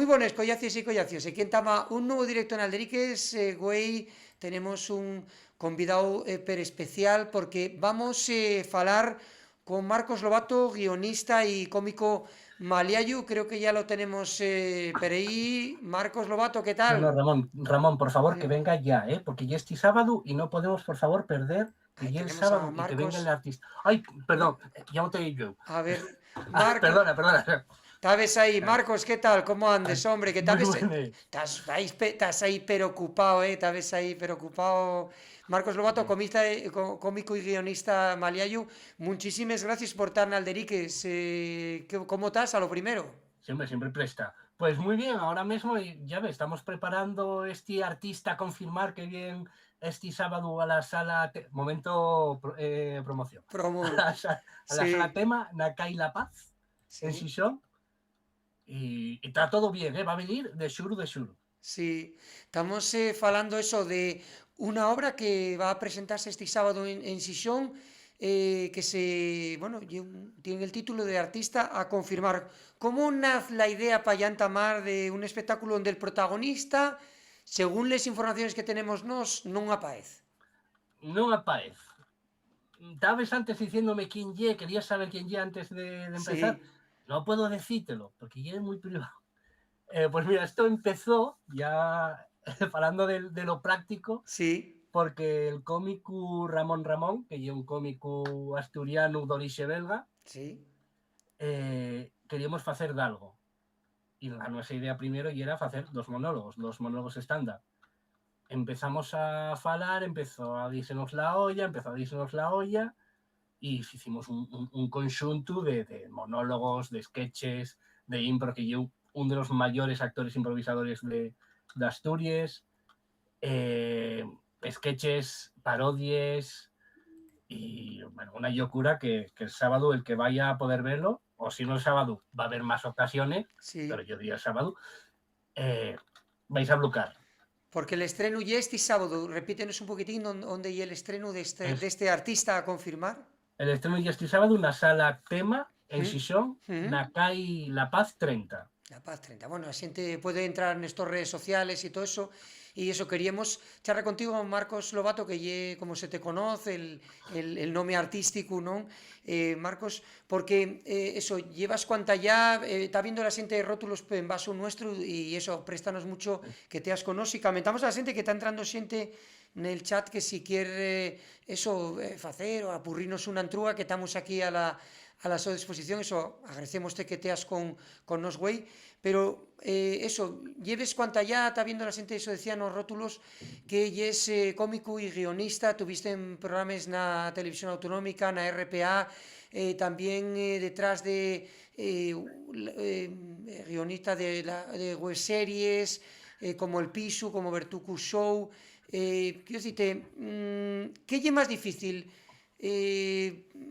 buenas, collacios y collacios. Aquí estamos un nuevo directo en Alderiques, güey. Tenemos un convidado per especial porque vamos a falar con Marcos Lobato, guionista y cómico maliayu. Creo que ya lo tenemos por ahí. Marcos Lobato, ¿qué No, no, tal? Ramón, por favor, que Eh, venga ya, porque ya es sábado y no podemos, por favor, perder que Ahí ya es tenemos a sábado y que venga el Marcos. artista. Ay, perdón, Ma- ya no te digo yo. a ver, Marcos. Perdona. ¿Estabes ahí, Marcos? ¿Qué tal? ¿Cómo andes, hombre? ¿Qué tal? Muy bueno. Estás ahí preocupado, ¿eh? Estás ahí preocupado. Marcos Lobato, cómico y guionista maliayu, muchísimas gracias por estar en Alderiques. ¿Cómo estás a lo primero? Siempre presta. Pues muy bien, ahora mismo, ya ves, estamos preparando este artista a confirmar que viene este sábado a la sala, momento promoción, Promo. a la sala Sí, Tema, Nakai La Paz, en sí, Sison, y está todo bien, va a venir de Shuru. sí. Estamos falando eso de una obra que va a presentarse este sábado en Sison, que bueno, tiene el título de Artista a confirmar. ¿Cómo nace la idea para Yantamar de un espectáculo donde el protagonista, según las informaciones que tenemos nos, no aparece? No aparece. Estabas antes diciéndome quién ye, querías saber quién ye antes de empezar. Sí, No puedo decírtelo, porque ya es muy privado. Pues mira, esto empezó ya hablando de lo práctico, sí, porque el cómico Ramón, que es un cómico asturiano d'orixe belga, sí, queríamos hacer de algo. Y la nuestra idea primero y era hacer dos monólogos estándar. Empezamos a falar, empezó a dirnos la olla, y hicimos un conjunto de monólogos, de sketches, de impro, que yo, uno de los mayores actores improvisadores de Asturias, sketches, parodias, y bueno, una locura que el sábado el que vaya a poder verlo, o si no el sábado va a haber más ocasiones, pero sí. yo diría el sábado, eh, vais a bloquear. Porque el estreno ya este sábado, repítenos un poquitín dónde y el estreno de Es este artista a confirmar. el estreno ya este sábado, una sala Tema en ¿Mm? Xixón, ¿Mm? Nakai La Paz 30. La Paz 30. Bueno, la gente puede entrar en estas redes sociales y todo eso. Y eso, queríamos charlar contigo, Marcos Lobato, que ye, como se te conoce, el nombre artístico, ¿no? Marcos, porque eso, llevas cuanta ya, está viendo la gente de rótulos en vaso nuestro y eso, préstanos mucho que te has conocido. Y comentamos a la gente que está entrando gente en el chat que si quiere eso, hacer o apurrirnos una entrúa, que estamos aquí a la su disposición, eso, agradecemos que teas con nos, güey, pero eso, lleves cuanta ya, está viendo la gente, eso decían los rótulos, que es cómico y guionista, tuviste en programas na televisión autonómica, na RPA, también detrás de guionista de web series, como El Piso, como Bertucu Show. Quiero decirte, ¿qué es más difícil?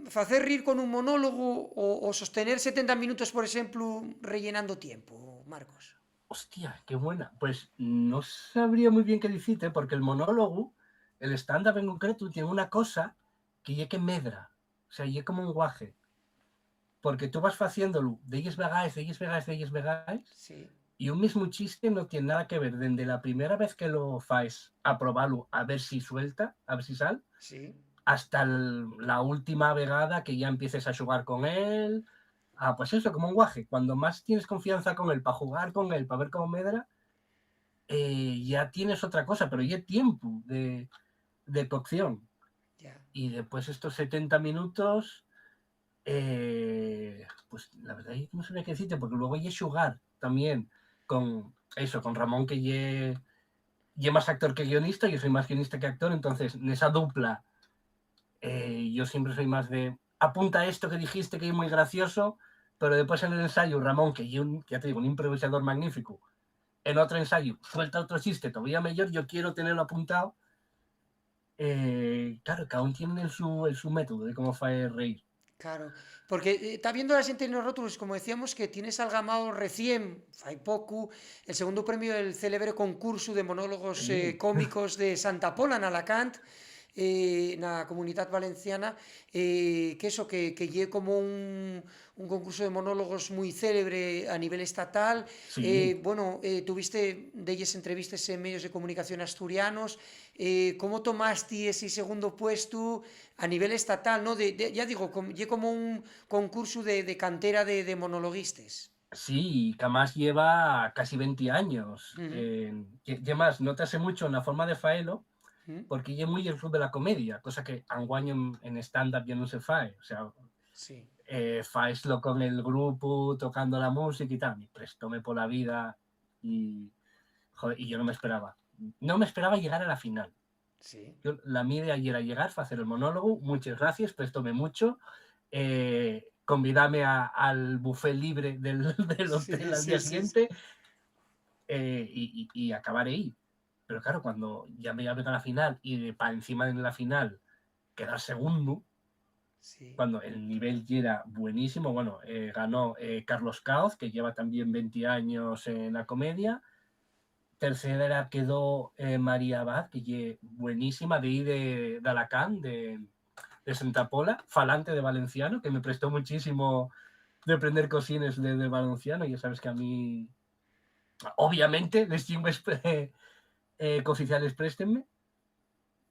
Facer rir con un monólogo o sostener 70 minutos, por exemplo, rellenando tiempo, Marcos? Hostia, qué buena. Pues no sabría muy bien qué decirte, porque el monólogo, el stand-up en concreto, tiene una cosa que es que medra. O sea, es como un guaje. Porque tú vas haciéndolo de ellos vegáis, Sí, y un mismo chiste no tiene nada que ver desde la primera vez que lo faes a probarlo, a ver si suelta, a ver si sale, sí, hasta la última vegada que ya empieces a jugar con él. Pues eso, como un guaje. Cuando más tienes confianza con él, para jugar con él, para ver cómo medra, ya tienes otra cosa, pero ya tiempo de cocción. ya. Y después estos 70 minutos, pues la verdad es que no sabía qué decirte, porque luego hay jugar también con eso, con Ramón, que ye más actor que guionista, yo soy más guionista que actor, entonces en esa dupla yo siempre soy más de apunta esto que dijiste que es muy gracioso, pero después en el ensayo Ramón, que ya te digo, un improvisador magnífico, en otro ensayo suelta otro chiste todavía mejor, yo quiero tenerlo apuntado. Claro, cada uno tiene el su método de cómo hacer reír. Claro, porque está viendo la gente en los rótulos, como decíamos, que tienes algamado recién, fai poco, el segundo premio del célebre concurso de monólogos Sí. cómicos de Santa Pola en Alacant. na Comunidad Valenciana, que eso, que lle como un concurso de monólogos moi célebre a nivel estatal. Sí, Bueno, tuviste delles entrevistas en medios de comunicación asturianos. Como tomaste ese segundo puesto a nivel estatal, ¿no? Ya digo, lle como un concurso de cantera de monologuistas. sí, que además lleva casi 20 años. Ujú, Y además, notase mucho en la forma de faelo, ujú. porque lle muy el club de la comedia, cosa que anguaño en stand-up ya no se fae. O sea, Sí, faeslo con el grupo, tocando la música y tal. Y prestóme por la vida y, joder, y yo no me esperaba. No me esperaba llegar a la final. sí. La mi idea era llegar, hacer el monólogo. Muchas gracias, prestóme mucho. Convidame al buffet libre del hotel Sí, al sí, día sí, sí. siguiente y acabar ahí. Pero claro, cuando ya me llaman a la final y para encima de la final quedar segundo, Sí, cuando el nivel ya era buenísimo, bueno, ganó Carlos Caoz, que lleva también 20 años en la comedia. Tercera quedó María Abad, que es buenísima, de ahí de Alacant, de Santa Pola, falante de valenciano, que me prestó muchísimo de aprender cosines de valenciano. Ya sabes que a mí, obviamente, les tengo cooficiales préstenme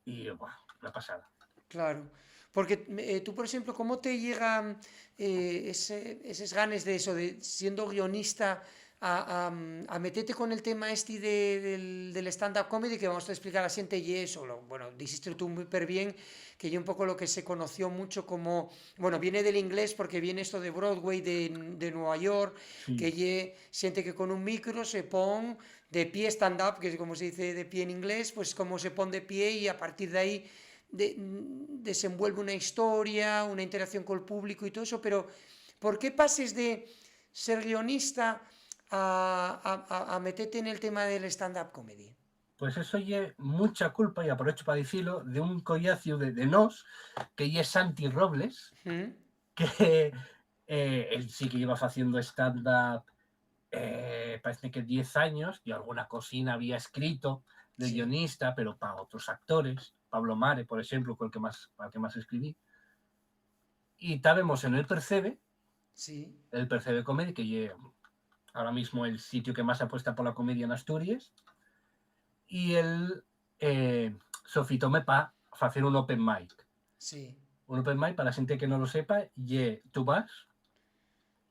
y, bueno, una pasada. claro. Porque tú, por ejemplo, ¿cómo te llegan esos ganes de eso, de siendo guionista, a meterte con el tema este del stand-up comedy, que vamos a explicar a la gente y eso? Bueno, dijiste tú muy bien, que yo un poco lo que se conoció mucho como, bueno, viene del inglés porque viene esto de Broadway de Nueva York, que Sí, ye siente que con un micro se pone de pie stand-up, que es como se dice de pie en inglés, pues como se pone de pie y a partir de ahí desenvuelve una historia, una interacción con el público y todo eso, pero ¿por qué pases de ser guionista a meterte en el tema del stand-up comedy? pues eso es mucha culpa, y aprovecho para decirlo, de un collacio de nos, que es Santi Robles, ¿Mm? que él sí que lleva haciendo stand-up, parece que 10 años, y alguna cocina había escrito de Sí, guionista, pero para otros actores, Pablo Mare, por ejemplo, con el que más escribí. Y estábamos en sí, el Percebe Comedy, que es ahora mismo el sitio que más apuesta por la comedia en Asturias, y él sofitóme para hacer un open mic. sí, Un open mic, para la gente que no lo sepa, y tú vas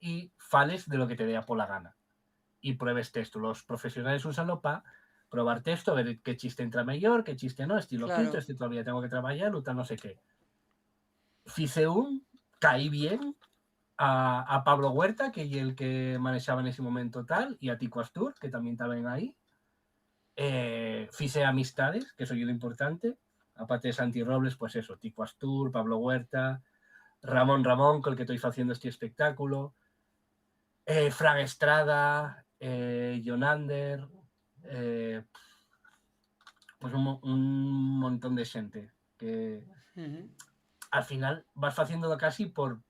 y fales de lo que te dé por la gana. Y pruebes texto. Los profesionales usanlo para probar texto, ver qué chiste entra mejor, qué chiste no, estilo quito, claro, este todavía tengo que trabajar, tal no sé qué. Fice caí bien a Pablo Huerta, que es el que manejaba en ese momento tal, y a Tico Astur, que también estaban ahí. Fice amistades, que eso es lo importante. Aparte de Santi Robles, pues eso, Tico Astur, Pablo Huerta, Ramón, con el que estoy haciendo este espectáculo, Fran Estrada, Jonander, eh, pues un montón de gente que ujú, al final vas haciéndolo casi por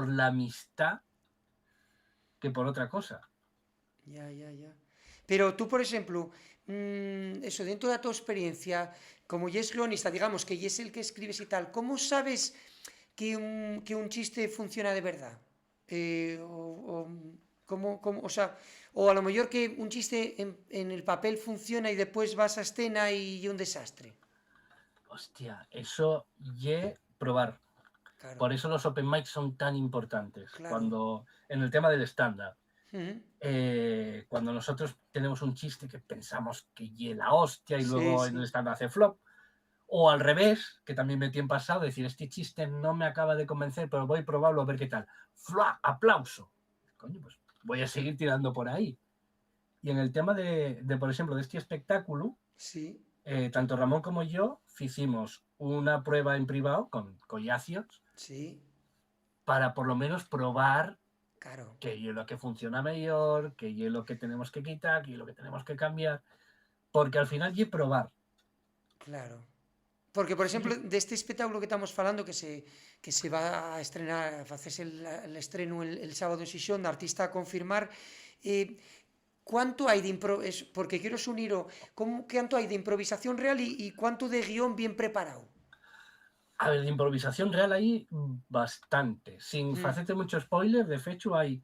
la amistad que por otra cosa. ya, ya, ya. Pero tú, por ejemplo, eso, dentro de tu experiencia, como ya es guionista, digamos que ya es el que escribes y tal, ¿cómo sabes que un chiste funciona de verdad? O sea, o a lo mejor que un chiste en el papel funciona y después vas a escena y un desastre. Hostia, eso y probar. Claro, Por eso los open mics son tan importantes. claro. Cuando, en el tema del estándar, Ujú. cuando nosotros tenemos un chiste que pensamos que ye la hostia y Sí, luego en el sí, estándar hace flop, o al revés, que también me tiene pasado, decir, este chiste no me acaba de convencer, pero voy a probarlo a ver qué tal. ¡Fua! ¡Aplauso! Coño, pues voy a seguir tirando por ahí. Y en el tema por ejemplo, de este espectáculo, sí, tanto Ramón como yo hicimos una prueba en privado con collacios sí, para por lo menos probar claro, qué es lo que funciona mejor, qué es lo que tenemos que quitar, qué es lo que tenemos que cambiar, porque al final es probar. claro. Porque, por ejemplo, Sí, de este espectáculo que estamos falando, que se va a estrenar, a hacerse el estreno el sábado en Xixón, de artista a confirmar, eh, ¿cuánto hay de porque quiero unir, ¿cuánto hay de improvisación real y cuánto de guión bien preparado? A ver, de improvisación real hai bastante. Sin Mm, facerte mucho spoiler, de fecho hai